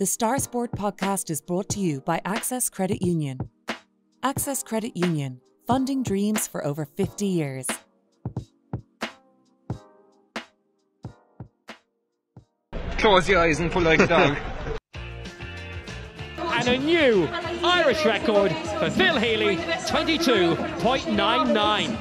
The Star Sport podcast is brought to you by Access Credit Union. Access Credit Union, funding dreams for over 50 years. Close your eyes and pull like a dog. And a new Irish record for Phil Healy, 22.99.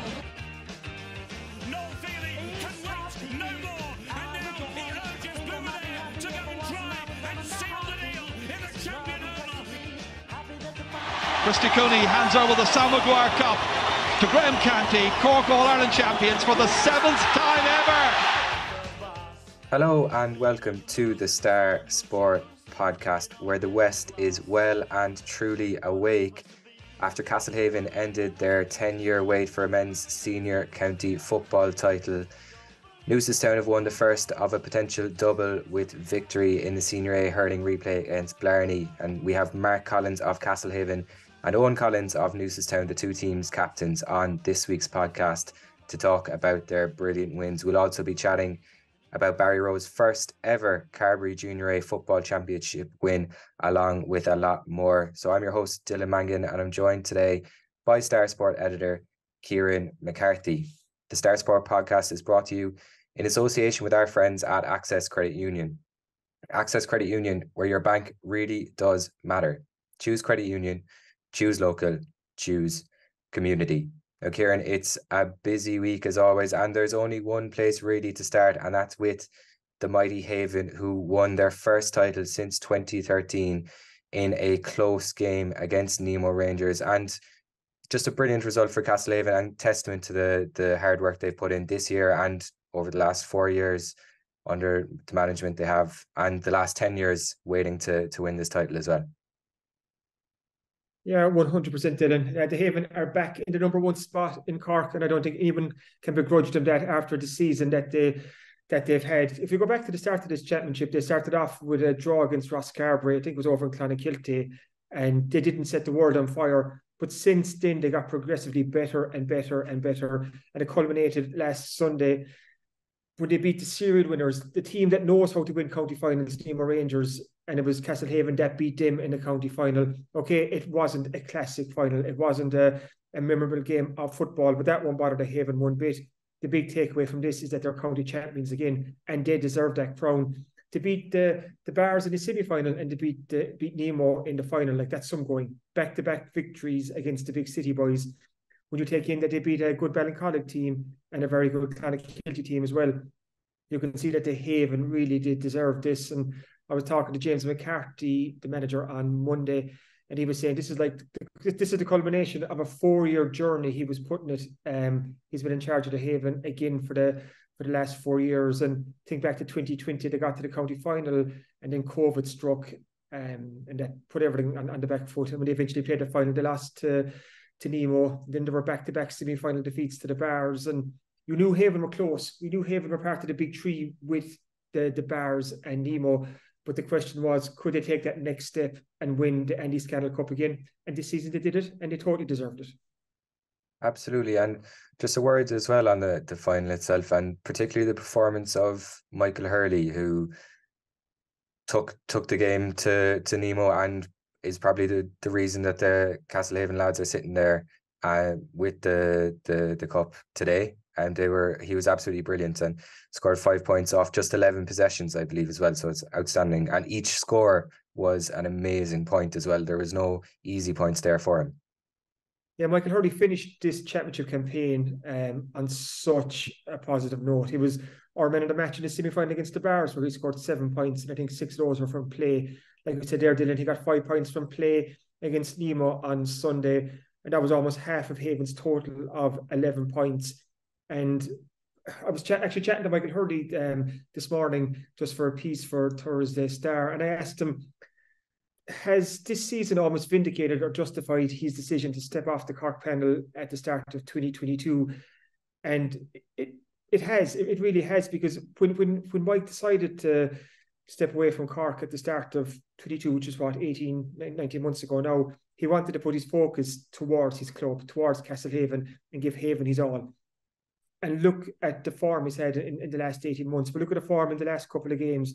Christy Cooney hands over the Sam Maguire Cup to Graham Canty, Cork All-Ireland champions for the 7th time ever. Hello and welcome to the Star Sport podcast, where the West is well and truly awake after Castlehaven ended their 10-year wait for a men's senior county football title. Newcestown have won the first of a potential double with victory in the Senior A hurling replay against Blarney, and we have Mark Collins of Castlehaven and Eoghan Collins of Newcestown, the two teams' captains, on this week's podcast to talk about their brilliant wins. We'll also be chatting about Barryroe's first ever Carbery Junior A football championship win, along with a lot more. So I'm your host, Dylan Mangan, and I'm joined today by Star Sport editor Mick McCarthy. The Star Sport podcast is brought to you in association with our friends at Access Credit Union. Access Credit Union, where your bank really does matter. Choose Credit Union, choose local, choose community. Now, Kieran, it's a busy week as always, and there's only one place really to start, and that's with the mighty Haven, who won their first title since 2013 in a close game against Nemo Rangers. And just a brilliant result for Castlehaven and testament to the hard work they've put in this year and over the last 4 years under the management they have, and the last 10 years waiting to win this title as well. Yeah, 100% Dylan. The Haven are back in the number one spot in Cork, and I don't think anyone can begrudge them that after the season that they've had. If you go back to the start of this championship, they started off with a draw against Carbery. I think it was over in Clonakilty, and they didn't set the world on fire. But since then, they got progressively better and better and better, and it culminated last Sunday when they beat the serial winners, the team that knows how to win county finals, Nemo Rangers, and it was Castlehaven that beat them in the county final. Okay, it wasn't a classic final. It wasn't a memorable game of football, but that won't bother the Haven one bit. The big takeaway from this is that they're county champions again, and they deserve that crown. To beat the Bars in the semi-final and to beat Nemo in the final, like that's some going. Back-to-back victories against the big city boys. When you take in that they beat a good Ballincollig team and a very good Clonakilty team as well, you can see that the Haven really did deserve this. And I was talking to James McCarthy, the manager, on Monday, and he was saying this is the culmination of a 4-year journey. He was putting it. He's been in charge of the Haven again for the last 4 years. And think back to 2020, they got to the county final, and then COVID struck, and that put everything on the back foot. And when they eventually played the final, they lost to Nemo. Then there were back-to-back semi-final defeats to the Bars, and you knew Haven were close. You knew Haven were part of the big three with the Bars and Nemo. But the question was, could they take that next step and win the Andy Scannell Cup again? And this season they did it, and they totally deserved it. Absolutely. And just a word as well on the final itself, and particularly the performance of Michael Hurley, who took the game to Nemo and is probably the reason that the Castlehaven lads are sitting there with the cup today. And he was absolutely brilliant and scored 5 points off just 11 possessions, I believe, as well. So it's outstanding. And each score was an amazing point as well. There was no easy points there for him. Yeah, Michael Hurley finished this championship campaign on such a positive note. He was our man of the match in the semi-final against the Bars, where he scored 7 points, and I think 6 of those were from play. Like we said there, Dylan, he got 5 points from play against Nemo on Sunday, and that was almost half of Haven's total of 11 points. And I was actually chatting to Michael Hurley this morning just for a piece for Thursday Star, and I asked him, has this season almost vindicated or justified his decision to step off the Cork panel at the start of 2022? And it has. It really has, because when Mike decided to step away from Cork at the start of 22, which is 19 months ago now, he wanted to put his focus towards his club, towards Castlehaven, and give Haven his all. And look at the form he's had in the last 18 months. But look at the form in the last couple of games.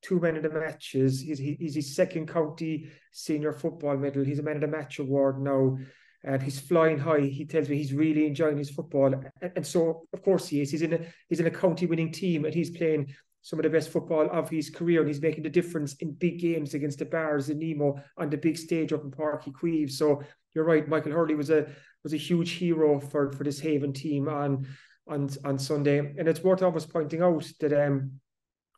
2 men of the matches. He's his second county senior football medal. He's a man of the match award now. And he's flying high. He tells me he's really enjoying his football. And so, of course, he is. He's in a county winning team, and he's playing some of the best football of his career, and he's making the difference in big games against the Bars in Nemo on the big stage up in Páirc Uí Chaoímh. So you're right, Michael Hurley was a huge hero for this Haven team on Sunday. And it's worth almost pointing out that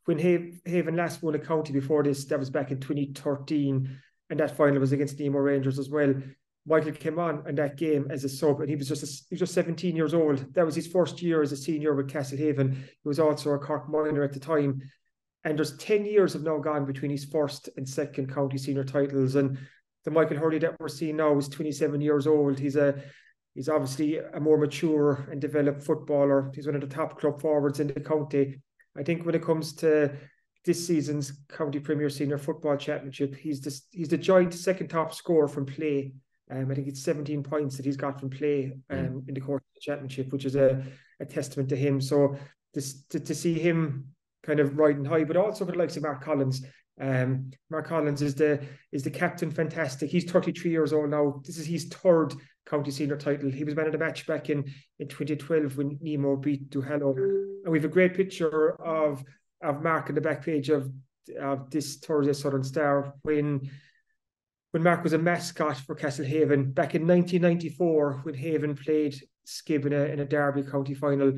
when Haven last won a county before this, that was back in 2013, and that final was against Nemo Rangers as well. Michael came on in that game as a sub, and he was just 17 years old. That was his first year as a senior with Castlehaven. He was also a Cork minor at the time. And there's 10 years have now gone between his first and second county senior titles. And the Michael Hurley that we're seeing now is 27 years old. He's obviously a more mature and developed footballer. He's one of the top club forwards in the county. I think when it comes to this season's County Premier Senior Football Championship, he's the joint second top scorer from play. I think it's 17 points that he's got from play in the course of the championship, which is a testament to him. So to see him kind of riding high, but also for the likes of Mark Collins. Mark Collins is the captain, fantastic. He's 33 years old now. This is his third county senior title. He was man of the match back in 2012 when Nemo beat Duhallow. And we have a great picture of Mark in the back page of this Thursday Southern Star when Mark was a mascot for Castlehaven back in 1994 when Haven played Skib in a Derby county final.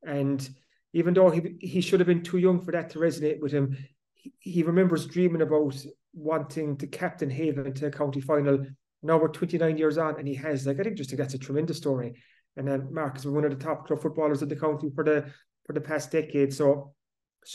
And even though he should have been too young for that to resonate with him, he remembers dreaming about wanting to captain Haven to a county final. Now we're 29 years on, and he has. I think that's a tremendous story. And then Mark has been one of the top club footballers in the county for the past decade. So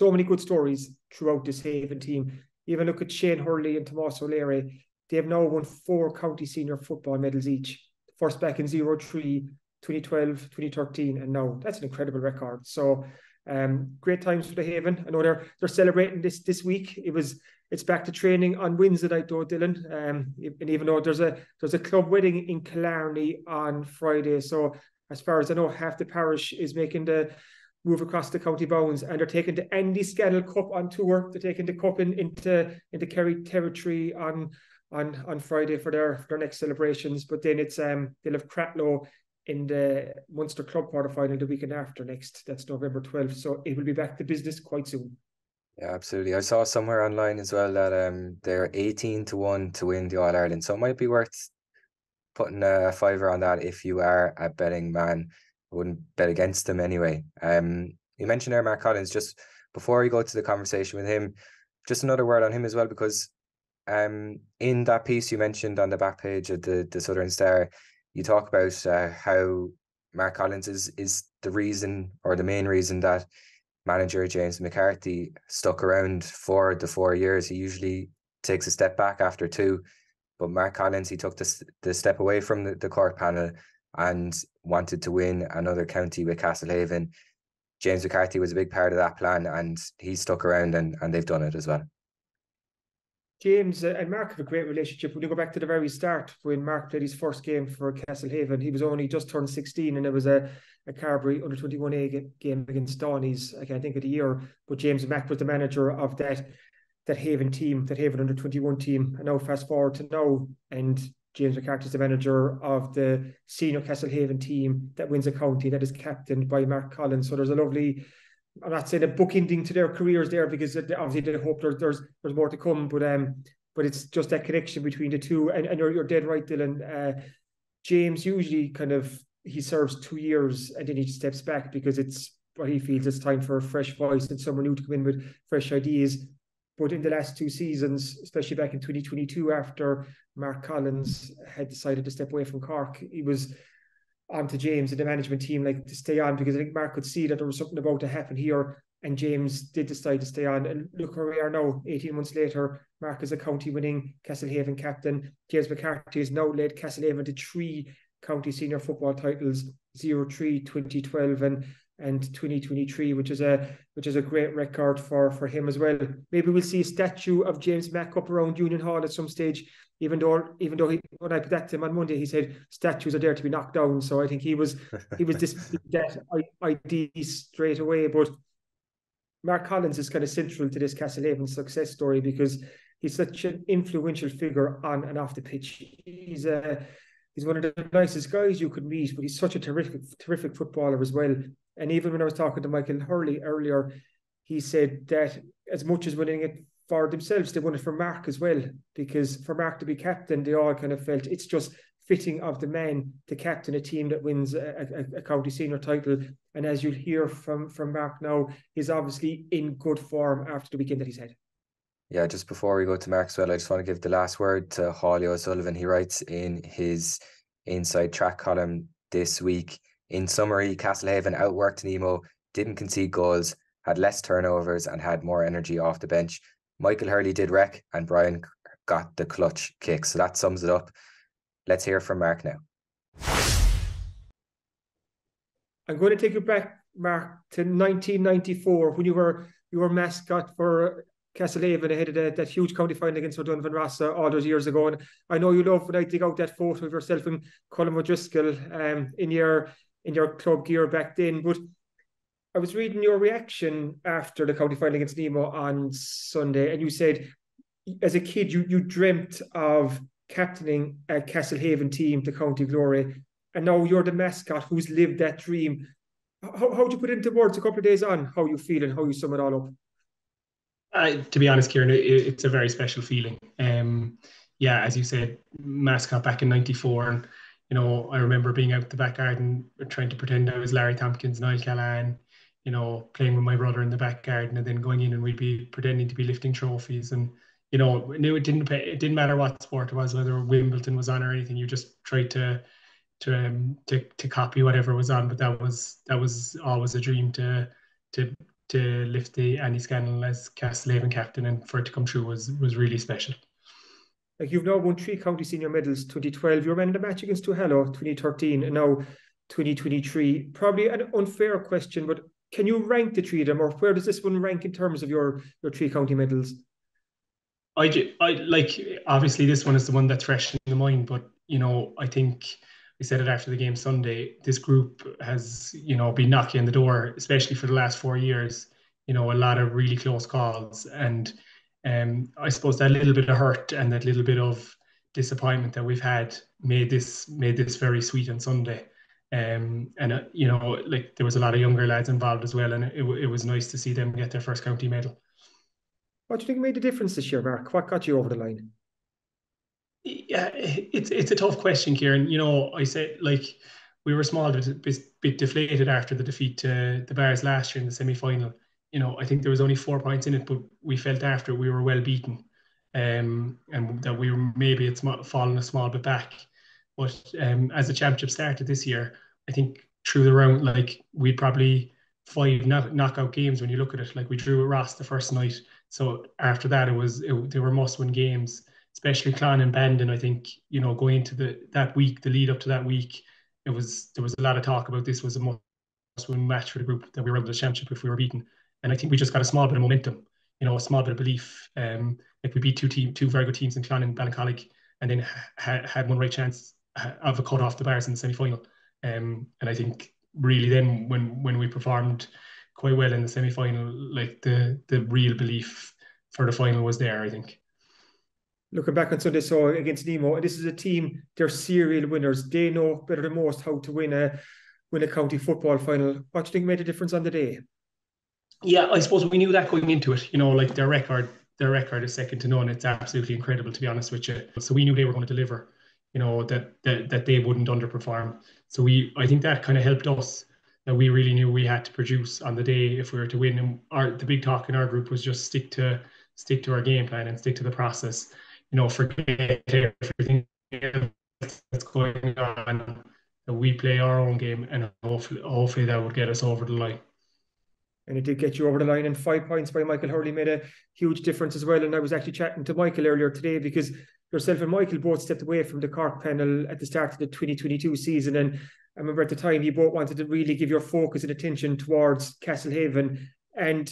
many good stories throughout this Haven team. Even look at Shane Hurley and Tomás O'Leary. They have now won 4 county senior football medals each. First back in 03, 2012, 2013, and now. That's an incredible record. So great times for the Haven. I know they're celebrating this week. It's back to training on Wednesday night though, Dylan. And even though there's a club wedding in Killarney on Friday. So as far as I know, half the parish is making the move across the county bounds, and they're taking the Andy Scannell Cup on tour. They're taking the cup into Kerry territory on Friday for their next celebrations. But then it's they'll have Cratloe in the Munster Club quarterfinal the weekend after next. That's November 12th. So it will be back to business quite soon. Yeah, absolutely. I saw somewhere online as well that they're 18-1 to win the All Ireland. So it might be worth putting a fiver on that if you are a betting man. I wouldn't bet against them anyway. You mentioned there Mark Collins. Just before you go to the conversation with him, just another word on him as well, because in that piece you mentioned on the back page of the Southern Star, you talk about how Mark Collins is the reason, or the main reason, that manager James McCarthy stuck around for the 4 years. He usually takes a step back after 2, but Mark Collins, he took the step away from the Cork panel and wanted to win another county with Castlehaven. James McCarthy was a big part of that plan, and he stuck around, and they've done it as well. James and Mark have a great relationship. When you go back to the very start, when Mark played his first game for Castlehaven, he was only just turned 16, and it was a Carbery under 21 A game against Dohenys. I can't think of the year, but James Mack was the manager of that Haven team, that Haven under 21 team. And now fast forward to now, and James McCarthy is the manager of the senior Castlehaven team that wins a county, that is captained by Mark Collins. So there's a lovely, I'm not saying a bookending to their careers there, because obviously they hope there's more to come, but it's just that connection between the two. And you're dead right, Dylan. James usually he serves 2 years and then he steps back, because it's what he feels it's time for a fresh voice and someone new to come in with fresh ideas. But in the last 2 seasons, especially back in 2022, after Mark Collins had decided to step away from Cork, he was on to James and the management team to stay on, because I think Mark could see that there was something about to happen here, and James did decide to stay on. And look where we are now, 18 months later. Mark is a county winning Castlehaven captain. James McCarthy has now led Castlehaven to 3 county senior football titles, 03, 2012 and 2023, which is a great record for him as well. Maybe we'll see a statue of James Mack up around Union Hall at some stage, even though when I put that to him on Monday, he said statues are there to be knocked down. So I think he was dismissing that idea straight away. But Mark Collins is kind of central to this Castlehaven success story because he's such an influential figure on and off the pitch. He's one of the nicest guys you could meet, but he's such a terrific footballer as well. And even when I was talking to Michael Hurley earlier, he said that as much as winning it for themselves, they won it for Mark as well, because for Mark to be captain, they all kind of felt it's just fitting of the man to captain a team that wins a county senior title. And as you'll hear from Mark now, he's obviously in good form after the weekend that he's had. Yeah, just before we go to Maxwell, I just want to give the last word to Hawley O'Sullivan. He writes in his Inside Track column this week, in summary, Castlehaven outworked Nemo, didn't concede goals, had less turnovers and had more energy off the bench. Michael Hurley did wreck and Brian got the clutch kick. So that sums it up. Let's hear from Mark now. I'm going to take you back, Mark, to 1994 when you were mascot for Castlehaven ahead of that huge county final against O'Donovan Rossa all those years ago. And I know you love when I dig out that photo of yourself and Colin O'Driscoll in your club gear back then. But I was reading your reaction after the county final against Nemo on Sunday, and you said as a kid you dreamt of captaining a Castlehaven team to county glory, and now you're the mascot who's lived that dream. How do you put it into words a couple of days on, how you feel and how you sum it all up? To be honest, Kieran, it's a very special feeling. Yeah, as you said, mascot back in '94, and I remember being out the back garden trying to pretend I was Larry Tompkins and Niall Callahan, playing with my brother in the back garden, and then going in and we'd be pretending to be lifting trophies. And it didn't matter what sport it was, whether Wimbledon was on or anything. You just tried to copy whatever was on. But that was always a dream to lift the Andy Scannell as Castlehaven captain, and for it to come true was really special. Like, you've now won 3 county senior medals, 2012, you were man of the match against Tuhello, 2013, and now 2023. Probably an unfair question, but can you rank the 3 of them, or where does this one rank in terms of your 3 county medals? I like, obviously this one is the one that's fresh in the mind, but I think we said it after the game Sunday, this group has been knocking on the door, especially for the last 4 years. A lot of really close calls, and I suppose that little bit of hurt and that little bit of disappointment that we've had made this very sweet on Sunday. And like, there was a lot of younger lads involved as well, and it was nice to see them get their first county medal. What do you think made the difference this year, Mark? What got you over the line? Yeah, it's a tough question, Kieran. I said, like, we were small, a bit deflated after the defeat to the Bars last year in the semi-final. I think there was only 4 points in it, but we felt after we were well beaten, and that we were maybe fallen a small bit back. But as the championship started this year, I think through the round, like, we'd probably 5 knockout games when you look at it. Like, we drew with Ross the first night, so after that they were must-win games, especially Clon and Bandon. I think going into that week, the lead up to that week, there was a lot of talk about this was a must-win match for the group, that we were able to championship if we were beaten. And I think we just got a small bit of momentum, a small bit of belief. Like, we beat two very good teams in Clon and Ballincollig, and then had one right chance of a cut off the Bars in the semi-final. And I think really then when we performed quite well in the semi-final, like, the real belief for the final was there, I think. Looking back on Sunday, so against Nemo, and this is a team, they're serial winners. They know better than most how to win a county football final. What do you think made a difference on the day? Yeah, I suppose we knew that going into it. Like, their record is second to none. It's absolutely incredible, to be honest with you. So we knew they were going to deliver, that they wouldn't underperform. So I think that kind of helped us, that we really knew we had to produce on the day if we were to win. And the big talk in our group was just stick to our game plan and stick to the process. Forget everything that's going on, that we play our own game, and hopefully that would get us over the line. And it did get you over the line, and 5 points by Michael Hurley made a huge difference as well. And I was actually chatting to Michael earlier today, because yourself and Michael both stepped away from the Cork panel at the start of the 2022 season. And I remember at the time you both wanted to really give your focus and attention towards Castlehaven. And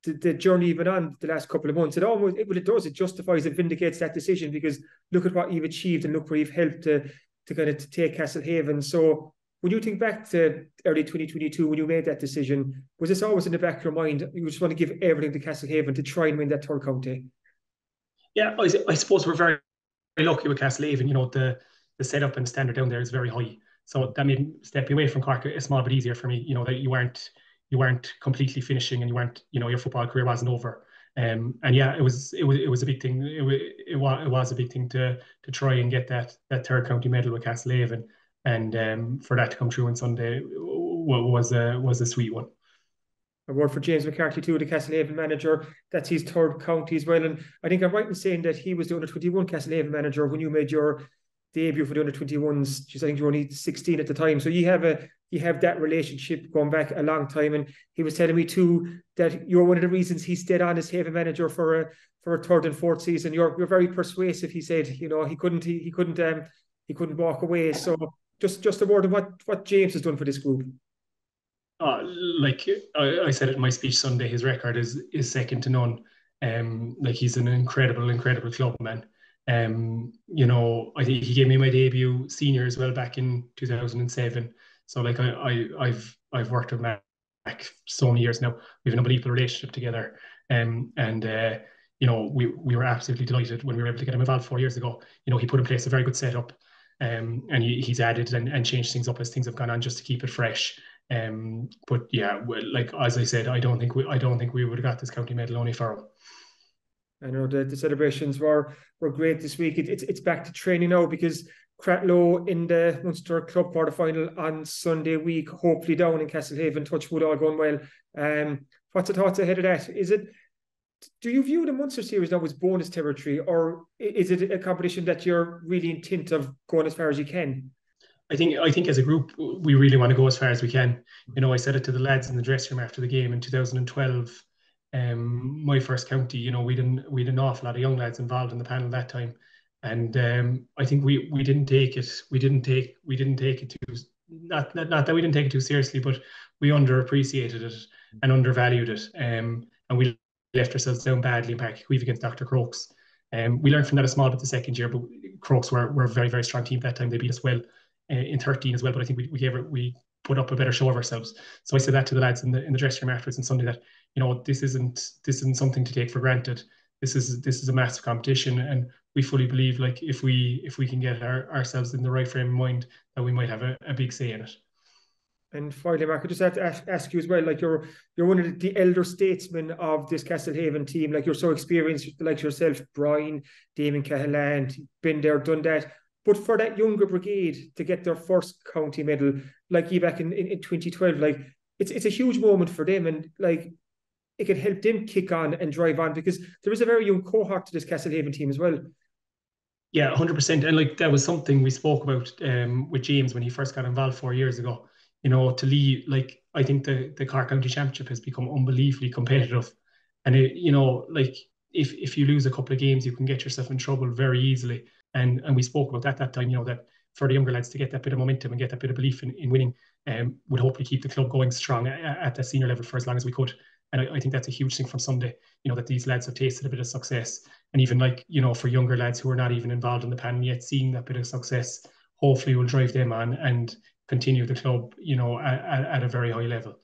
the journey you've been on the last couple of months, it justifies and vindicates that decision, because look at what you've achieved and look where you've helped to kind of take Castlehaven. So When you think back to early 2022, when you made that decision, was this always in the back of your mind? You just want to give everything to Castlehaven to try and win that third county? Yeah, I suppose we're very, very lucky with Castlehaven. You know, the setup and standard down there is very high. So that made stepping away from Cork a small bit easier for me. You know, that you weren't completely finishing, and you weren't, you know, your football career wasn't over. And yeah, it was a big thing. It was a big thing to try and get that third county medal with Castlehaven, and for that to come true on Sunday was a sweet one. A word for James McCarthy too, the Castlehaven manager. That's his third county as well. And I think I'm right in saying that he was the under-21 Castlehaven manager when you made your debut for the under-21s. I think you were only 16 at the time. So you have that relationship going back a long time. And he was telling me too that you're one of the reasons he stayed on as Haven manager for a third and fourth season. You're very persuasive. He said, you know, he couldn't walk away. So just a word of what James has done for this group. Like I said in my speech Sunday, his record is second to none. Like he's an incredible club man. You know, I think he gave me my debut senior as well back in 2007. So like I've worked with Mac so many years now. We have an unbelievable relationship together. You know, we were absolutely delighted when we were able to get him involved 4 years ago. You know, he put in place a very good setup. And he's added and changed things up as things have gone on just to keep it fresh. But yeah, like as I said, I don't think we would have got this county medal only for him. I know the celebrations were great this week. It's back to training now because Cratloe in the Munster Club quarter final on Sunday week, hopefully down in Castlehaven, touchwood all going well. What's the thoughts ahead of that? Do you view the Munster series now as bonus territory, or is it a competition that you're really intent of going as far as you can? I think as a group we really want to go as far as we can. You know, I said it to the lads in the dressing room after the game in 2012. My first county, you know, we had an awful lot of young lads involved in the panel that time, and I think we didn't take it. We didn't take it too. Not that we didn't take it too seriously, but we underappreciated it and undervalued it. And we left ourselves down badly in Páirc Uí Chaoímh against Dr. Crokes. We learned from that a small bit the second year, but Crokes were a very, very strong team that time. They beat us well in 13 as well, but I think we put up a better show of ourselves. So I said that to the lads in the dressing room afterwards on Sunday, that, you know, this isn't something to take for granted. This is a massive competition, and we fully believe, like, if we can get ourselves in the right frame of mind, that we might have a big say in it. And finally, Mark, I just have to ask you as well, like you're one of the elder statesmen of this Castlehaven team. Like, you're so experienced, like yourself, Brian, Damien Cahalan, been there, done that. But for that younger brigade to get their first county medal, like you back in 2012, like it's a huge moment for them, and like it can help them kick on and drive on, because there is a very young cohort to this Castlehaven team as well. Yeah, 100%. And like that was something we spoke about with James when he first got involved 4 years ago. You know, to lead, like, I think the Cork County Championship has become unbelievably competitive, and you know, like if you lose a couple of games, you can get yourself in trouble very easily. And we spoke about that time, you know, that for the younger lads to get that bit of momentum and get that bit of belief in winning, would hopefully keep the club going strong at that senior level for as long as we could. And I think that's a huge thing from Sunday, you know, that these lads have tasted a bit of success. And even, like, you know, for younger lads who are not even involved in the panel yet, seeing that bit of success hopefully will drive them on and continue the club, you know, at a very high level.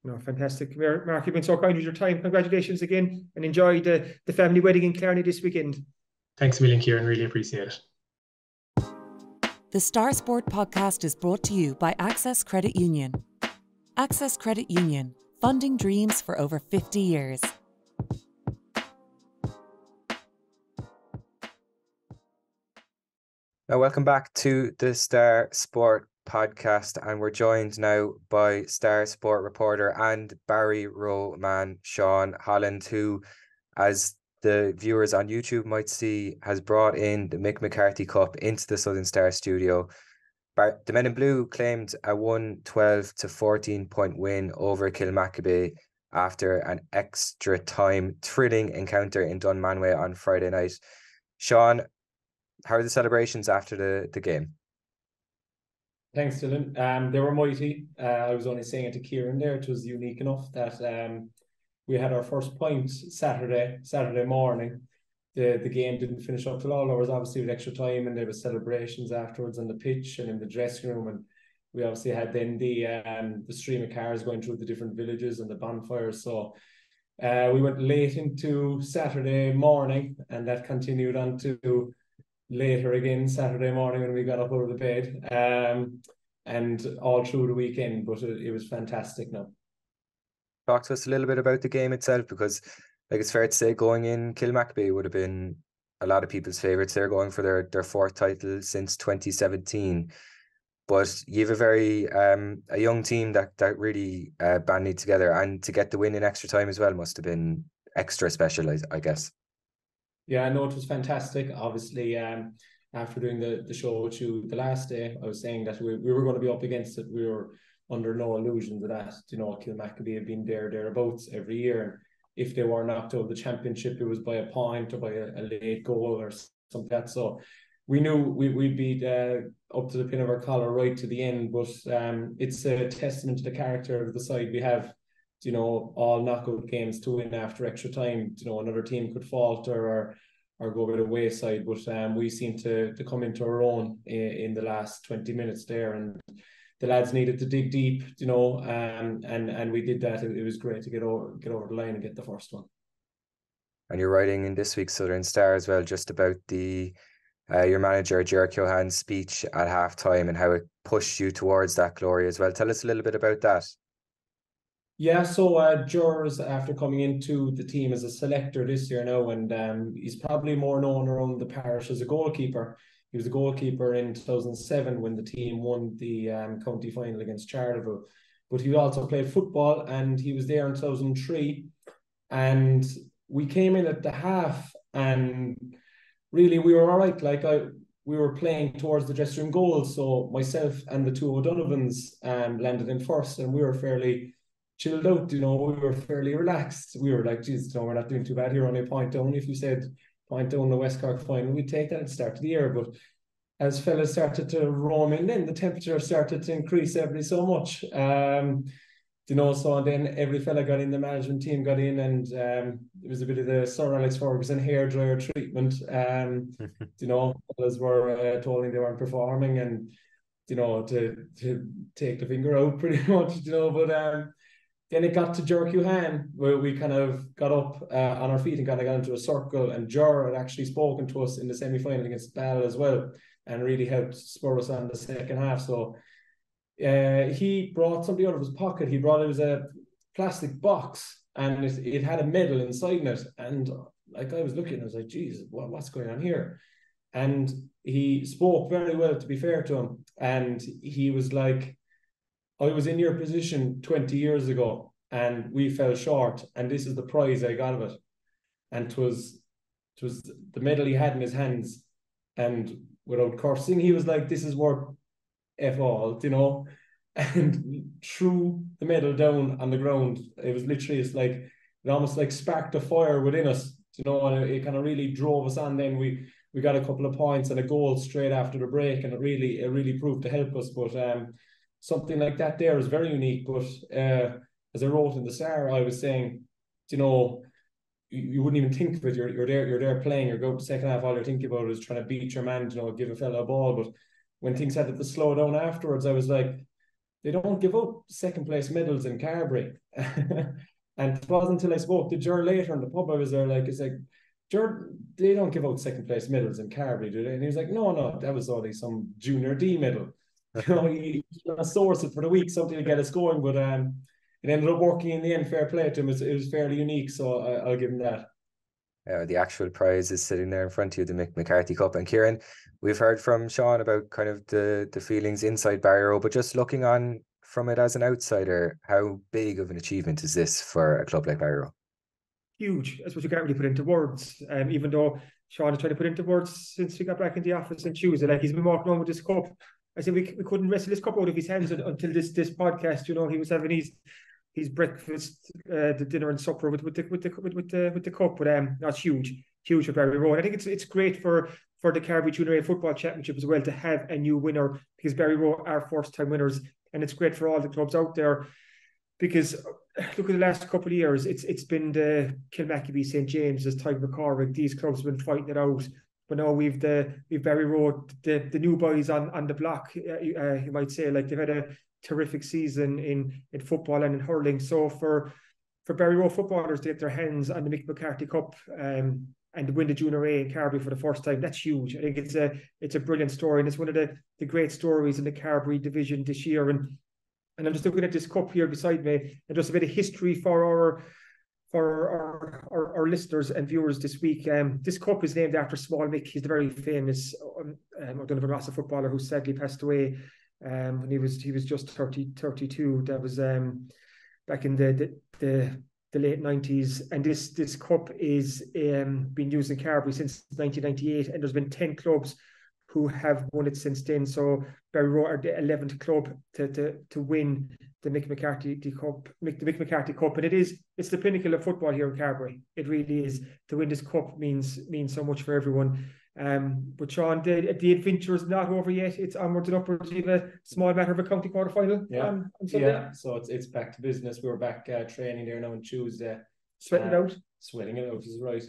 No, fantastic. Mark, you've been so kind with your time. Congratulations again, and enjoy the family wedding in Clarny this weekend. Thanks a million, Kieran. Really appreciate it. The Star Sport podcast is brought to you by Access Credit Union. Access Credit Union, funding dreams for over 50 years. Now, welcome back to the Star Sport podcast, and we're joined now by Star Sport reporter and Barryroe man Seán Holland, who, as the viewers on YouTube might see, has brought in the Mick McCarthy Cup into the Southern Star studio. The Men in Blue claimed a 112-14 point win over Kilmacabea after an extra time thrilling encounter in Dunmanway on Friday night. Seán, how are the celebrations after the game? Thanks, Dylan. They were mighty. I was only saying it to Kieran there. It was unique enough that we had our first point Saturday morning. The game didn't finish up till all hours, obviously, with extra time, and there was celebrations afterwards on the pitch and in the dressing room, and we obviously had then the stream of cars going through the different villages and the bonfires. So we went late into Saturday morning, and that continued on to later again Saturday morning when we got up out of the bed, and all through the weekend. But it was fantastic. Now, talk to us a little bit about the game itself, because like it's fair to say going in, Kilmacabea would have been a lot of people's favourites. They're going for their fourth title since 2017. But you have a very a young team that really banded together, and to get the win in extra time as well must have been extra special, I guess. Yeah, I know it was fantastic. Obviously, after doing the show with you the last day, I was saying that we were going to be up against it. We were under no illusions of that. You know, Kilmacabea have been thereabouts every year. And if they were knocked out of the championship, it was by a point or by a late goal or something like that. So we knew we'd be up to the pin of our collar right to the end. But it's a testament to the character of the side we have. You know, all knockout games to win after extra time. You know, another team could falter or go by the wayside, but we seem to come into our own in the last 20 minutes there, and the lads needed to dig deep, you know, and we did that. It was great to get over the line and get the first one. And you're writing in this week's Southern Star as well, just about the your manager Páirc Uí speech at half time and how it pushed you towards that glory as well. Tell us a little bit about that. Yeah, so Jur's after coming into the team as a selector this year now, and he's probably more known around the parish as a goalkeeper. He was a goalkeeper in 2007 when the team won the county final against Charleville. But he also played football, and he was there in 2003. And we came in at the half, and really we were all right. We were playing towards the dressing room goal, so myself and the two O'Donovans landed in first, and we were fairly chilled out, you know, we were fairly relaxed. We were like, geez, you know, we're not doing too bad here, only a point down. If you said point down the West Cork final, we'd take that at the start of the year. But as fellas started to roam in, then the temperature started to increase every so much. You know, so then every fella got in, the management team got in, and it was a bit of the Sir Alex Ferguson hairdryer treatment. You know, fellas were told they weren't performing, and, you know, to take the finger out pretty much, you know, but then it got to Páirc Uí, where we kind of got up on our feet and kind of got into a circle, and Jor had actually spoken to us in the semi-final against Ball as well, and really helped spur us on the second half. So he brought something out of his pocket. It was a plastic box, and it had a medal inside it. And like, I was looking, I was like, geez, what's going on here? And he spoke very well, to be fair to him. And he was like, I was in your position 20 years ago and we fell short, and this is the prize I got of it. And it was the medal he had in his hands, and without cursing, he was like, this is worth F all, you know, and threw the medal down on the ground. It was literally, it almost like sparked a fire within us, you know, and it kind of really drove us on. Then we got a couple of points and a goal straight after the break, and it really proved to help us. But something like that there is very unique. But as I wrote in the Star, I was saying, you know, you wouldn't even think of it. You're there playing. You're going to the second half. All you're thinking about is trying to beat your man, you know, give a fella a ball. But when things had to slow down afterwards, I was like, they don't give up second place medals in Carbery. And it wasn't until I spoke to Ger later in the pub, I was there like, it's like, Ger, they don't give out second place medals in Carbery, do they? And he was like, no, that was only some junior D medal. You know, he sourced it for the week, something to get us going, but it ended up working in the end. Fair play to him. It was fairly unique, so I'll give him that. The actual prize is sitting there in front of you, the Mick McCarthy Cup. And Kieran, we've heard from Seán about kind of the feelings inside Barryroe, but just looking on from it as an outsider, how big of an achievement is this for a club like Barryroe? Huge. I suppose you can't really put into words. Even though Seán has tried to put into words since we got back in the office on Tuesday, like he's been walking on with this cup. I said we couldn't wrestle this cup out of his hands until this podcast. You know, he was having his breakfast, the dinner and supper with the cup. But that's huge for Barryroe. And I think it's great for the Carbery Junior A football championship as well to have a new winner, because Barryroe are first time winners, and it's great for all the clubs out there. Because look at the last couple of years, it's been the Kilmacabea, St. James's, Tyne Cork. These clubs have been fighting it out but now we've Barryroe, the new boys on the block. You might say, like, they've had a terrific season in football and in hurling. So for Barryroe footballers to get their hands on the Mick McCarthy Cup and to win the Junior A in Carbery for the first time, that's huge. I think it's a brilliant story, and it's one of the great stories in the Carbery division this year. And I'm just looking at this cup here beside me, and just a bit of history for our listeners and viewers this week. This cup is named after Small Mick. He's the very famous O'Donovan Rossa footballer who sadly passed away when he was just 32. That was back in the late 90s, and this cup is been used in Carbery since 1998, and there's been 10 clubs who have won it since then. So Barryroe are the 11th club to win the Mick McCarthy Cup. The Mick McCarthy Cup, and it's the pinnacle of football here in Carbery. It really is. To win this cup means so much for everyone. But Seán, the adventure is not over yet. It's onwards and upwards. You have a small matter of a county quarter final. On Sunday. Yeah. So it's back to business. We were back training there now on Tuesday. Sweating it out. Sweating it out is right.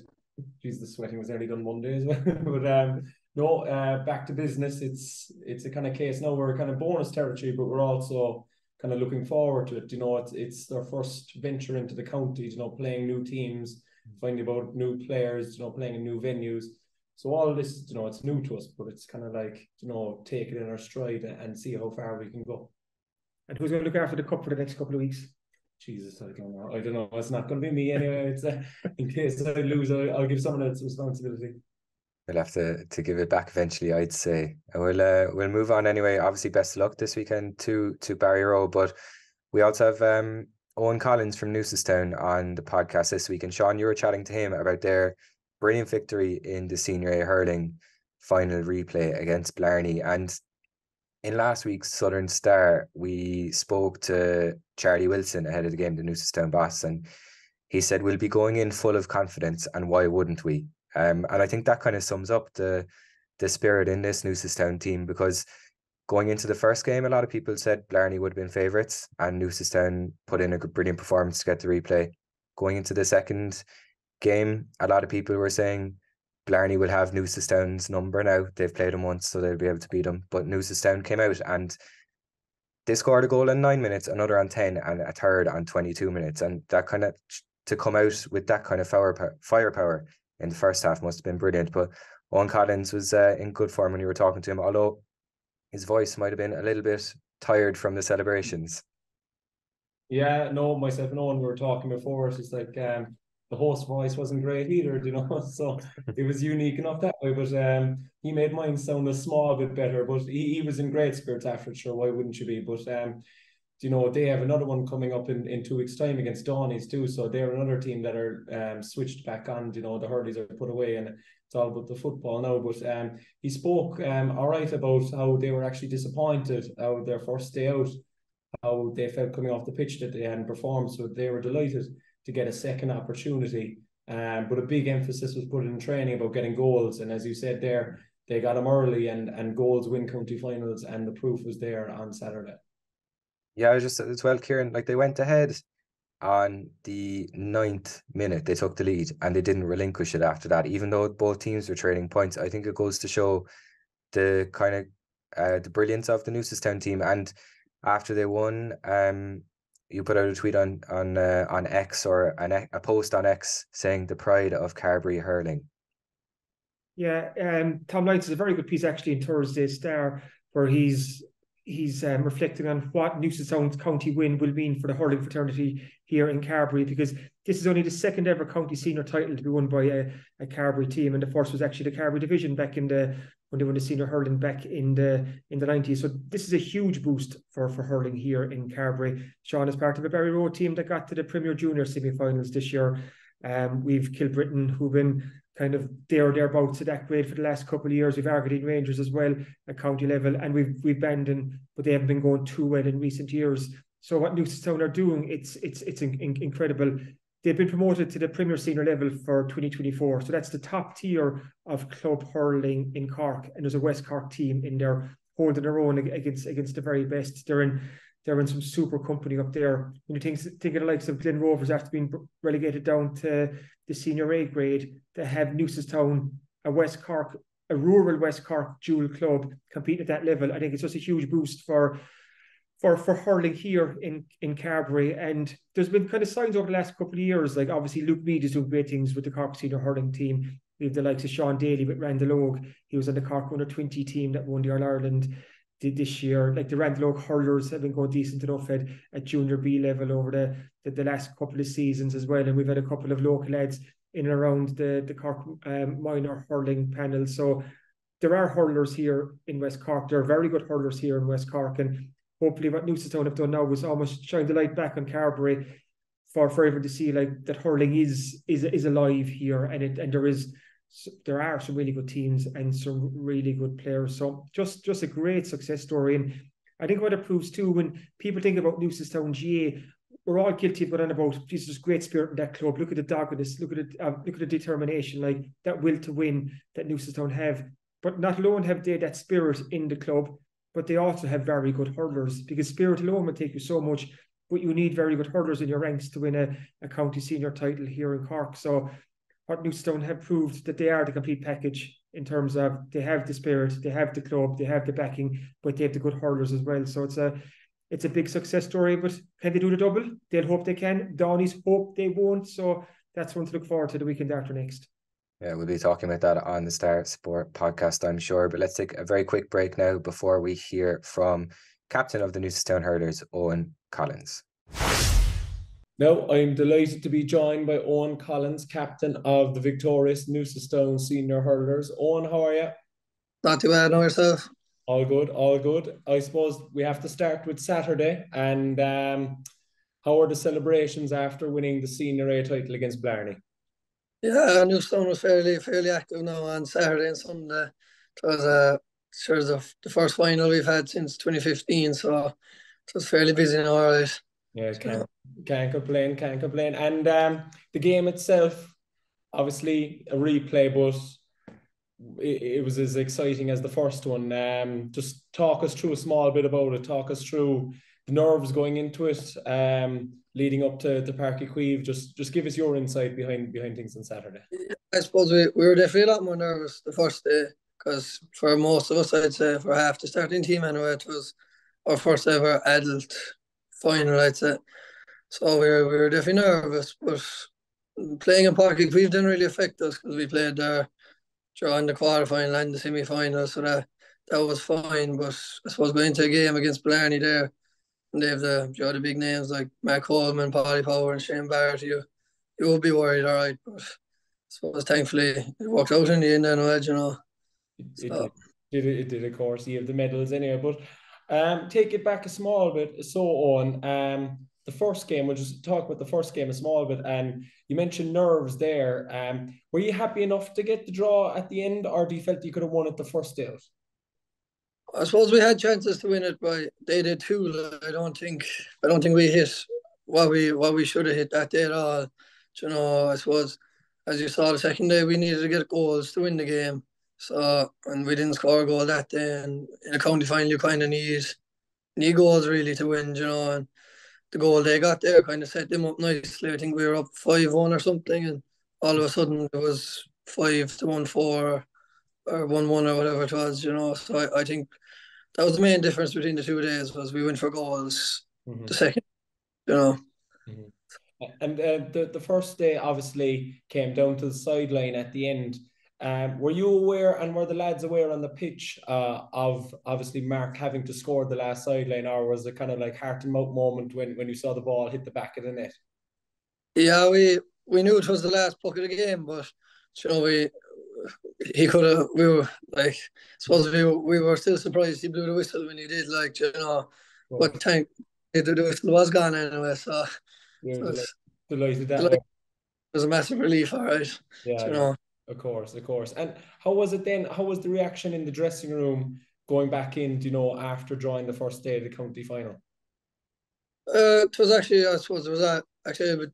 Jeez, the sweating was nearly done Monday as well. But no, back to business. It's a kind of case now. We're kind of bonus territory, but we're also kind of looking forward to it. You know, it's their first venture into the county. You know, playing new teams, finding about new players. You know, playing in new venues. So all of this, you know, it's new to us, but it's kind of like, you know, take it in our stride and see how far we can go. And who's going to look after the cup for the next couple of weeks? Jesus, I don't know. It's not going to be me anyway. It's in case I lose, I'll give someone else responsibility. We'll have to give it back eventually, I'd say. We'll move on anyway. Obviously, best of luck this weekend to Barryroe, but we also have Eoghan Collins from Newcestown on the podcast this week. And Seán, you were chatting to him about their brilliant victory in the Senior A hurling final replay against Blarney. And in last week's Southern Star, we spoke to Charlie Wilson ahead of the game, the Newcestown boss, and he said, we'll be going in full of confidence, and why wouldn't we? And I think that kind of sums up the spirit in this Newcestown team, because going into the first game, a lot of people said Blarney would have been favourites, and Newcestown put in a brilliant performance to get the replay. Going into the second game, a lot of people were saying Blarney will have Newcestown's number now. They've played them once, so they'll be able to beat them. But Newcestown came out and they scored a goal in 9 minutes, another on 10, and a third on 22 minutes. And that kind of, to come out with that kind of firepower in the first half must have been brilliant. But Eoghan Collins was in good form when you were talking to him, although his voice might have been a little bit tired from the celebrations. Yeah, no, myself and Eoghan, we were talking before. It's just like the host voice wasn't great either, you know, so it was unique enough that way. But he made mine sound a small bit better. But he was in great spirits after it, sure, why wouldn't you be? But you know, they have another one coming up in 2 weeks' time against Dohenys too. So they're another team that are switched back on. You know, the hurleys are put away and it's all about the football now. But he spoke all right about how they were actually disappointed how their first day out, how they felt coming off the pitch that they hadn't performed. So they were delighted to get a second opportunity. But a big emphasis was put in training about getting goals. And as you said there, they got them early and goals win county finals, and the proof was there on Saturday. Yeah, I was just as well, Kieran, like they went ahead on the 9th minute. They took the lead and they didn't relinquish it after that, even though both teams were trading points. I think it goes to show the kind of the brilliance of the Newcestown team. And after they won, you put out a tweet on X, or a post on X, saying the pride of Carbery hurling. Yeah, Tom Knights is a very good piece actually in Thursday Star, where he's reflecting on what Newcestown's county win will mean for the hurling fraternity here in Carbery, because this is only the second ever county senior title to be won by a Carbery team, and the first was actually the Carbery division back in when they won the senior hurling back in the 90s. So this is a huge boost for hurling here in Carbery. Seán is part of a Barryroe team that got to the Premier Junior semi-finals this year. We've Kilbritton, who've been kind of thereabouts to that grade for the last couple of years. We've Argideen Rangers as well at county level, and we've Bandon, but they haven't been going too well in recent years. So what Newcestown are doing, it's incredible. They've been promoted to the Premier Senior level for 2024. So that's the top tier of club hurling in Cork, and there's a West Cork team in there holding their own against the very best. They're in some super company up there. When you think of the likes of Glen Rovers after being relegated down to the Senior A grade, they have Newcestown, a West Cork a rural West Cork dual club competing at that level. I think it's just a huge boost for hurling here in Carbery. And there's been kind of signs over the last couple of years, like obviously Luke Mead is doing great things with the Cork senior hurling team. We have the likes of Sean Daly with Randall Oak. He was on the Cork under-20 team that won the All-Ireland this year. Like the Randall Oak hurlers have been going decent enough at junior B level over the last couple of seasons as well. And we've had a couple of local lads in and around the Cork minor hurling panel. So there are hurlers here in West Cork. There are very good hurlers here in West Cork. And hopefully what Newcestown have done now is almost shine the light back on Carbery for everyone to see like that hurling is alive here, and there are some really good teams and some really good players. So just a great success story. And I think what it proves too, when people think about Newcestown GA, we're all guilty of going on about Jesus, great spirit in that club. Look at the doggedness, look at the determination, like that will to win that Newcestown have. But not alone have they that spirit in the club, but they also have very good hurlers, because spirit alone will take you so much, but you need very good hurlers in your ranks to win a county senior title here in Cork. So what Newcestown have proved that they are the complete package in terms of they have the spirit, they have the club, they have the backing, but they have the good hurlers as well. So it's a big success story. But can they do the double? They'll hope they can. Dohenys hope they won't. So that's one to look forward to the weekend after next. Yeah, we'll be talking about that on the Star Sport podcast, I'm sure. But let's take a very quick break now before we hear from captain of the Newcestown Hurlers, Eoghan Collins. Now, I'm delighted to be joined by Eoghan Collins, captain of the victorious Newcestown Senior Hurlers. Eoghan, how are you? Not too bad, know yourself? All good, all good. I suppose we have to start with Saturday. And how are the celebrations after winning the Senior A title against Blarney? Yeah, Newcestown was fairly active now on Saturday and Sunday. It was the first final we've had since 2015, so it was fairly busy now, all right. Yeah, can't complain. And the game itself, obviously a replay, but it was as exciting as the first one. Just talk us through a small bit about it. Talk us through the nerves going into it, leading up to Páirc Uí Chaoímh. Just give us your insight behind things on Saturday. I suppose we were definitely a lot more nervous the first day, because for most of us, I'd say for half the starting team anyway, it was our first ever adult final, I'd say. So we were definitely nervous, but playing in Páirc Uí Chaoímh didn't really affect us, because we played there during the quarterfinal and the semi-final, so that was fine. But I suppose going to a game against Blarney there, and they have the big names like Mark Coleman, Paddy Power and Shane Barrett, you would be worried, all right. But I suppose thankfully it worked out in the end anyway, you know. It did, of course. You have the medals anyway. But take it back a small bit. So on the first game, we'll just talk about the first game a small bit. And you mentioned nerves there. Were you happy enough to get the draw at the end, or do you felt you could have won it the first day out? I suppose we had chances to win it, but they did too. I don't think we hit what we should have hit that day at all. You know, I suppose as you saw the second day, we needed to get goals to win the game. So, and we didn't score a goal that day. And in a county final, you kind of need goals really to win, you know. And the goal they got there kind of set them up nicely. I think we were up 5-1 or something, and all of a sudden it was 5-1-4 or 1-1 or whatever it was, you know. So I think that was the main difference between the 2 days, was we went for goals the second, you know. And the first day obviously came down to the sideline at the end. Were you aware, and were the lads aware on the pitch of obviously Mark having to score the last sideline, or was it kind of like heart and mouth moment when you saw the ball hit the back of the net? Yeah, we knew it was the last puck of the game, but you know, we were like, I suppose we were still surprised he blew the whistle when he did, like, you know. But the whistle was gone anyway, so delighted that it was a massive relief, all right. Yeah, you know. Of course. And how was it then? How was the reaction in the dressing room going back in, you know, after drawing the first day of the county final? It was actually, I suppose it was actually a bit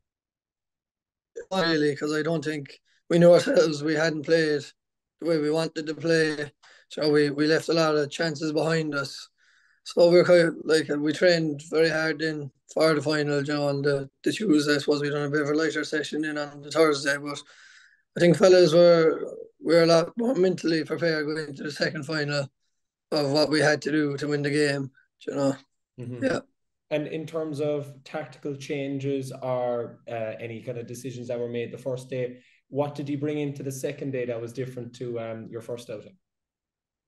really, because I don't think we knew ourselves. We hadn't played the way we wanted to play. So we left a lot of chances behind us. So we were kind of like, we trained very hard in for the final, you know, on the Tuesday. I suppose we done a bit of a lighter session in on the Thursday, but I think fellas were we're a lot more mentally prepared going into the second final of what we had to do to win the game, you know. Yeah. And in terms of tactical changes or any kind of decisions that were made the first day, what did you bring into the second day that was different to your first outing?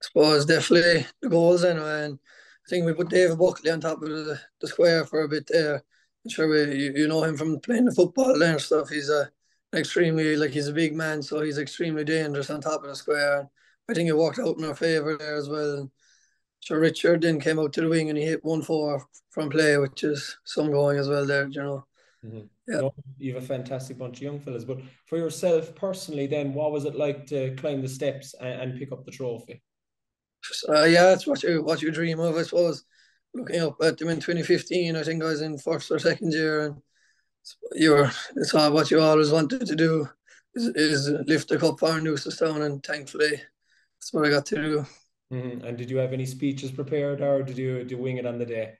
I suppose definitely the goals anyway, and I think we put David Buckley on top of the square for a bit there. I'm sure you know him from playing the football and stuff. He's he's a big man, so he's extremely dangerous on top of the square. And I think it worked out in our favour there as well. And so Richard then came out to the wing and he hit 1-4 from play, which is some going as well there, you know. Yeah. No, you have a fantastic bunch of young fellas. But for yourself personally then, what was it like to climb the steps and pick up the trophy? Yeah, it's what you dream of, I suppose. Looking up at them in 2015, I think I was in first or second year, and it's all what you always wanted to do is lift the cup for Newcestown, and thankfully that's what I got to do. And did you have any speeches prepared, or did you wing it on the day?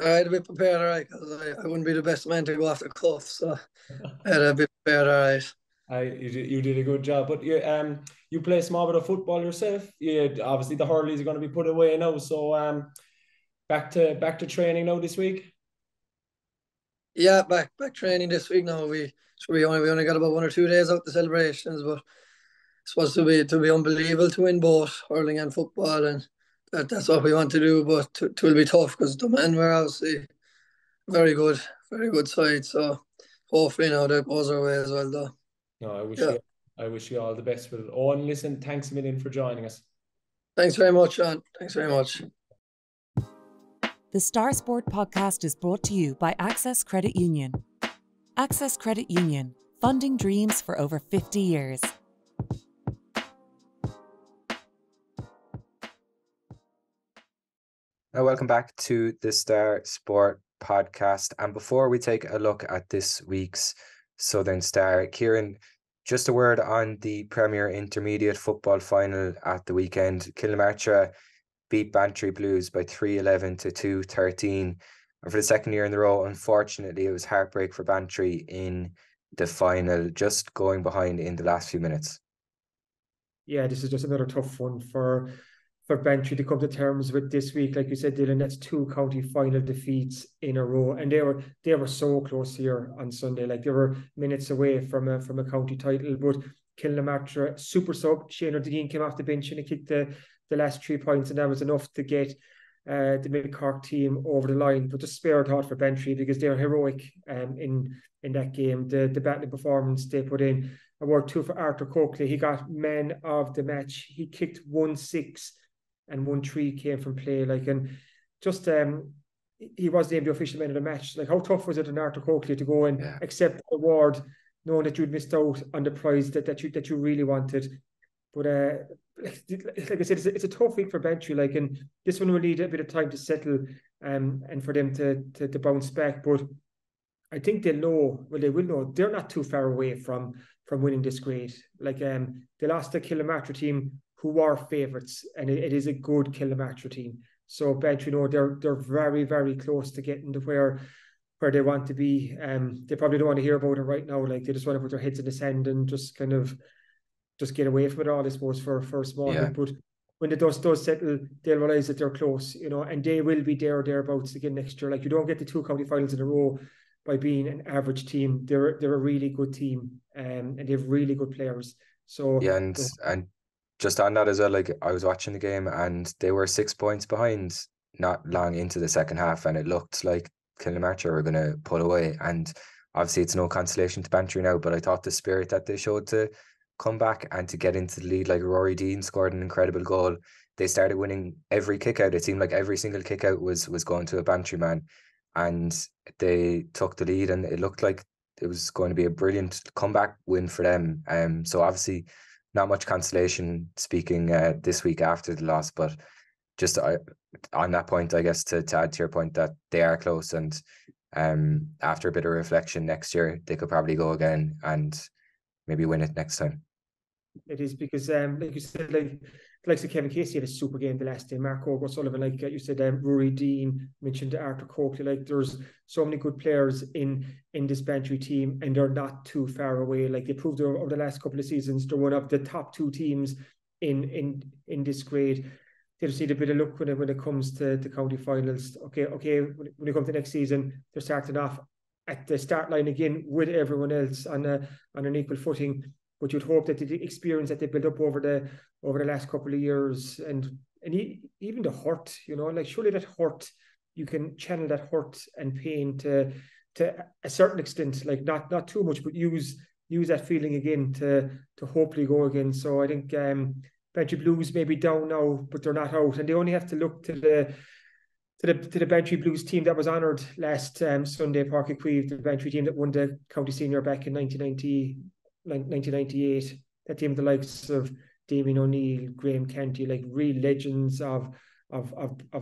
I had a bit prepared, all right, because I wouldn't be the best man to go off the cuff, so I had a bit prepared, all right. You did a good job, but you play a small bit of football yourself. Obviously the hurleys are going to be put away now, so back to training now this week. Yeah, back training this week now. We only got about 1 or 2 days out the celebrations, but it's supposed to be unbelievable to win both hurling and football, and that's what we want to do. But it will be tough because the men were obviously very good side. So hopefully now that goes our way as well, though. No, I wish you all the best with it. Owen, listen, thanks a million for joining us. Thanks very much, Sean. Thanks very much. The Star Sport podcast is brought to you by Access Credit Union. Access Credit Union, funding dreams for over 50 years. Now, welcome back to the Star Sport podcast. And before we take a look at this week's Southern Star, Kieran, just a word on the Premier Intermediate football final at the weekend. Kilnamartyra beat Bantry Blues by 3-11 to 2-13. And for the second year in a row, unfortunately, it was heartbreak for Bantry in the final, just going behind in the last few minutes. Yeah, this is just another tough one for Bantry to come to terms with this week. Like you said, Dylan, that's 2 county final defeats in a row, and they were so close here on Sunday. Like they were minutes away from a county title. But Kilnamartyra super sub Shane O'Dean came off the bench and he kicked the last 3 points, and that was enough to get the Mid-Cork team over the line. But just spare thought for Bantry because they're heroic in that game. The battling performance they put in. A word too for Arthur Coakley. He got man of the match. He kicked 1-6 and 1-3 came from play. And just he was named the official man of the match. Like, how tough was it on Arthur Coakley to go and accept the award, knowing that you'd missed out on the prize that you really wanted? But like I said, it's a tough week for Bantry. And this one will need a bit of time to settle and for them to bounce back. But I think they will know they're not too far away from winning this grade. They lost the Kilnamartyra team, who are favourites, and it is a good Kilnamartyra team. So Bantry know they're very, very close to getting to where they want to be. They probably don't want to hear about it right now. They just want to put their heads in the sand and just kind of get away from it all, I suppose, for a small bit. But when the dust does settle, they'll realise that they're close, and they will be thereabouts again next year. You don't get the 2 county finals in a row by being an average team. They're a really good team, and they have really good players. So and just on that as well, I was watching the game and they were 6 points behind not long into the second half, and it looked like Kilnamartyra were going to pull away. And obviously it's no consolation to Bantry now, but I thought the spirit that they showed to come back and to get into the lead, Rory Dean scored an incredible goal. They started winning every kick out. It seemed like every single kick out was going to a Bantry man, and they took the lead, and it looked like it was going to be a brilliant comeback win for them. So obviously not much consolation speaking this week after the loss, but just on that point, I guess, to add to your point that they are close, and after a bit of reflection next year, they could probably go again and maybe win it next time. It is because, like you said, like the likes of Kevin Casey had a super game the last day. Mark O'Sullivan, like you said, Rory Dean, mentioned Arthur Coakley. Like there's so many good players in this Bantry team, and they're not too far away. Like they proved over the last couple of seasons, they're one of the top 2 teams in this grade. They just need a bit of luck when it comes to the county finals. Okay, when it comes to next season, they're starting off at the start line again with everyone else on an equal footing. But you'd hope that the experience that they built up over the last couple of years and even the hurt, like surely that hurt, you can channel that hurt and pain to a certain extent, like not too much, but use that feeling again to hopefully go again. So I think Bantry Blues may be down now, but they're not out, and they only have to look to the Bantry Blues team that was honoured last Sunday, Páirc Uí Chaoímh, the Bantry team that won the county senior back in 1998. That team, the likes of Damien O'Neill, Graham Canty, like real legends of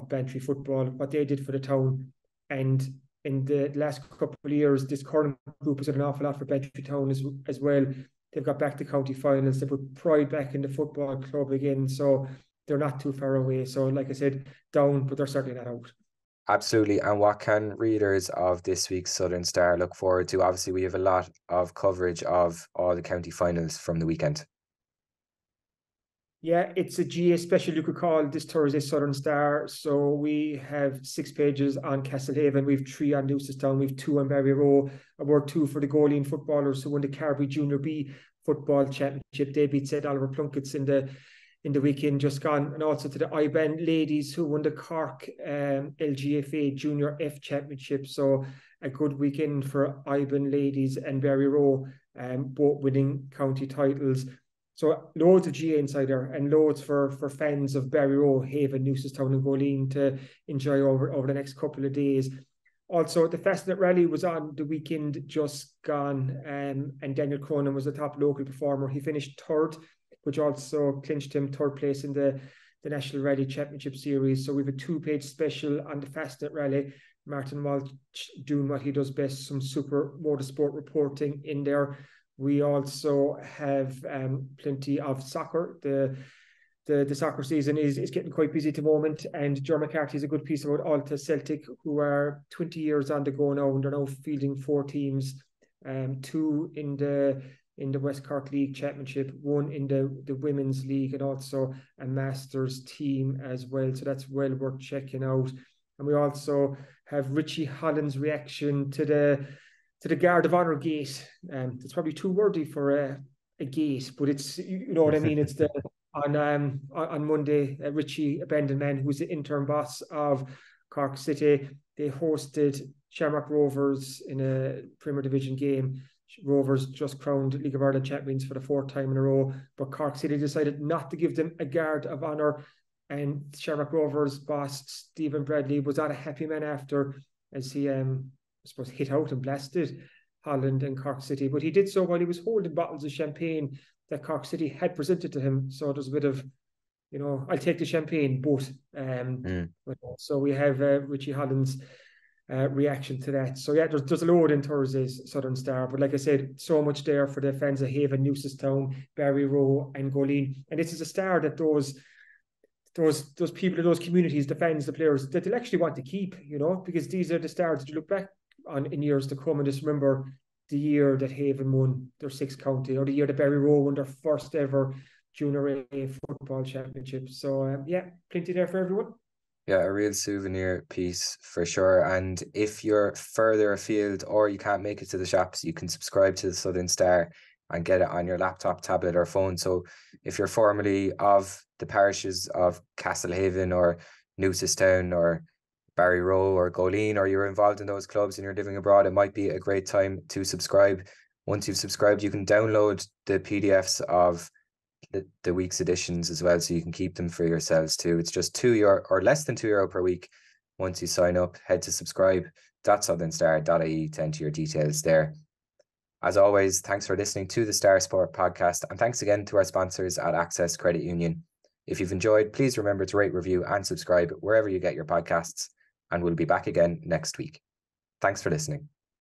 Bantry football, what they did for the town. And in the last couple of years, this current group has done an awful lot for Bantry Town as well. They've got back to county finals. They put pride back in the football club again. So they're not too far away. So like I said, down, but they're certainly not out. Absolutely. And what can readers of this week's Southern Star look forward to? Obviously, we have a lot of coverage of all the county finals from the weekend. Yeah, it's a GA special, you could call this Thursday Southern Star. So we have 6 pages on Castlehaven. We have 3 on Newcestown. We have 2 on Barryroe. Award 2 for the Goleen footballers who won the Carbery Junior A football championship. They beat St. Oliver Plunkets in the weekend just gone. And also to the IBAN ladies who won the Cork LGFA Junior F championship. So a good weekend for IBAN ladies and Barryroe, both winning county titles. So loads of GA Insider and loads for fans of Barryroe, Haven, Newcestown and Goleen to enjoy over the next couple of days. Also, the Fastnet Rally was on the weekend just gone, and Daniel Cronin was the top local performer. He finished 3rd, which also clinched him 3rd place in the National Rally Championship Series. So we have a 2-page special on the Fastnet Rally. Martin Walsh doing what he does best, some super motorsport reporting in there. We also have plenty of soccer. The soccer season is getting quite busy at the moment, and Ger McCarthy is a good piece about Alta Celtic, who are 20 years on the go now, and they're now fielding 4 teams, 2 in the West Cork League Championship, 1 in the Women's League, and also a Masters team as well. So that's well worth checking out. And we also have Richie Holland's reaction to the Guard of Honour gate. It's probably too wordy for a gate, but it's, you know what I mean. It's on Monday, Richie Abandonman, who's the interim boss of Cork City, they hosted Shamrock Rovers in a Premier Division game. Rovers just crowned League of Ireland champions for the 4th time in a row, but Cork City decided not to give them a Guard of Honour, and Shamrock Rovers boss Stephen Bradley was not a happy man after, as he I suppose hit out and blasted Holland and Cork City, but he did so while he was holding bottles of champagne that Cork City had presented to him. So there's a bit of, I'll take the champagne, but so we have Richie Holland's reaction to that. So yeah, there's a load in Thursday's Southern Star, but like I said, so much there for the fans of Haven, Newcestown, Barryroe and Goleen. And this is a star that those people in those communities, the fans, the players, that they'll actually want to keep, because these are the stars that you look back on in years to come and just remember the year that Haven won their 6th county, or the year that Barryroe won their 1st ever Junior A football championship. So plenty there for everyone. Yeah, a real souvenir piece for sure. And if you're further afield or you can't make it to the shops, you can subscribe to the Southern Star and get it on your laptop, tablet or phone. So if you're formerly of the parishes of Castlehaven or Newcestown or Barryroe or Goleen, or you're involved in those clubs and you're living abroad, it might be a great time to subscribe. Once you've subscribed, you can download the PDFs of the week's editions as well, so you can keep them for yourselves too. It's just €2 or less than €2 per week. Once you sign up, head to subscribe.southernstar.ie to enter your details there. As always, thanks for listening to the Star Sport podcast, and thanks again to our sponsors at Access Credit Union. If you've enjoyed, please remember to rate, review and subscribe wherever you get your podcasts, and we'll be back again next week. Thanks for listening.